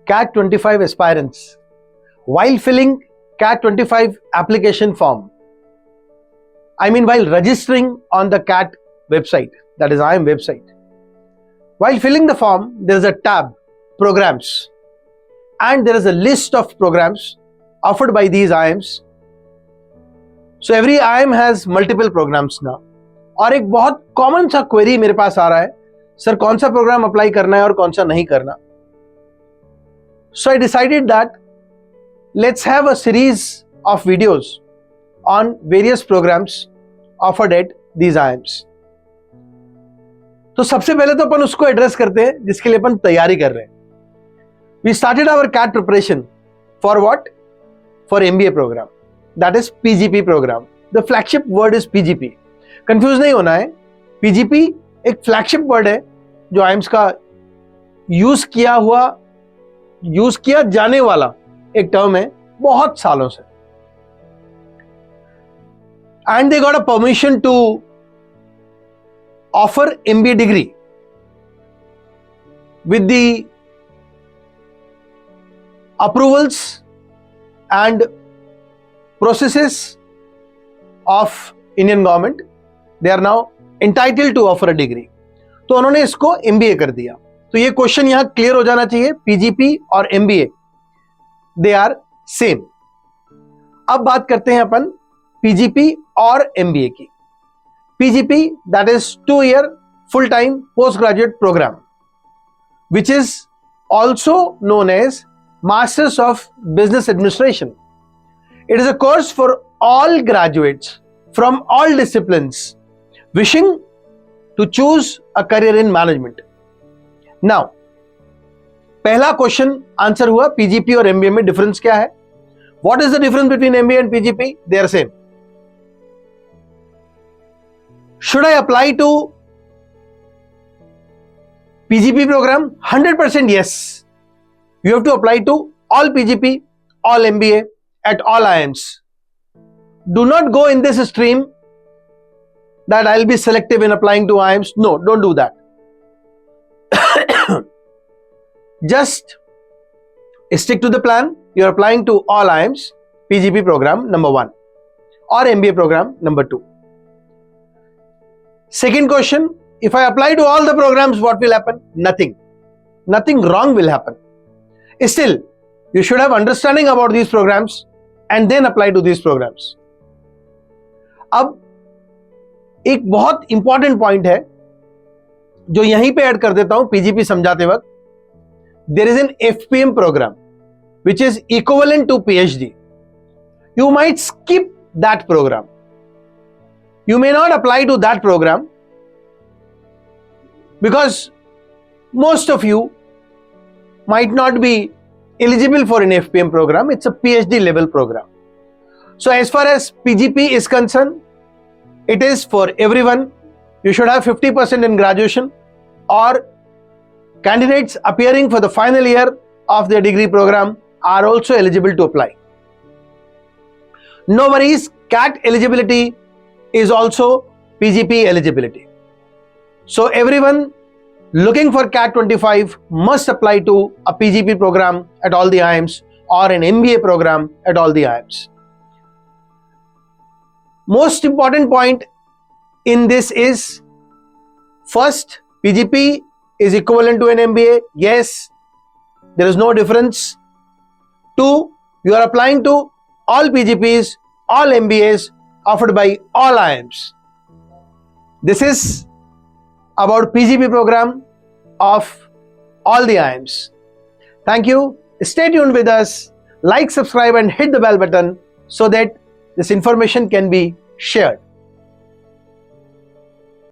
CAT 25 aspirants, while filling CAT 25 application form, while registering on the CAT website, that is IIM website, while filling the form, there is a tab, programs, and there is a list of programs offered by these IIMs. So every IIM has multiple programs now. और एक बहुत common सा query मेरे पास आ रहा है, sir कौन सा programme apply करना है और कौन सा नहीं करना. So I decided that let's have a series of videos on various programs offered at these IIMs. तो सबसे पहले तो अपन उसको एड्रेस करते हैं जिसके लिए अपन तैयारी कर रहे हैं. We started our CAT preparation for what? For MBA program. That is PGP program. The flagship word is PGP. Confuse नहीं होना है. PGP एक फ्लैगशिप वर्ड है जो आइम्स का यूज किया जाने वाला एक टर्म है बहुत सालों से. And they got a permission to offer MBA degree with the approvals and processes of Indian government. They are now entitled to offer a degree. तो उन्होंने इसको MBA कर दिया. तो ये क्वेश्चन यहां क्लियर हो जाना चाहिए. PGP और MBA दे आर सेम. अब बात करते हैं अपन PGP और MBA की. PGP, that is 2-year full-time postgraduate program, which is also known as Masters of Business Administration. It is a course for all graduates from all disciplines wishing to choose a career in management. Now, पहला question answer हुआ. PGP और MBA में difference क्या है? What is the difference between MBA and PGP? They are same. Should I apply to PGP program? 100% yes. You have to apply to all PGP, all MBA at all IIMs. Do not go in this stream that I'll be selective in applying to IIMs. No, don't do that. Just stick to the plan. You're applying to all IIMs, PGP program number 1 or MBA program number 2. Second question, if I apply to all the programs, what will happen? Nothing. Nothing wrong will happen. Still, you should have understanding about these programs and then apply to these programs. अब एक बहुत important point है जो यहीं पे add कर देता हूं PGP समझाते वक्त. There is an FPM program which is equivalent to PhD. You might skip that program. You may not apply to that program because most of you might not be eligible for an FPM program. It's a PhD level program. So as far as PGP is concerned, it is for everyone. You should have 50% in graduation, or candidates appearing for the final year of their degree program are also eligible to apply. No worries, CAT eligibility is also PGP eligibility. So everyone looking for CAT 25 must apply to a PGP program at all the IIMs or an MBA program at all the IIMs. Most important point in this is, first, PGP is equivalent to an MBA. Yes, there is no difference. 2, you are applying to all PGPs, all MBAs offered by all IIMs. This is about PGP program of all the IIMs. Thank you. Stay tuned with us. Like, subscribe and hit the bell button so that this information can be shared.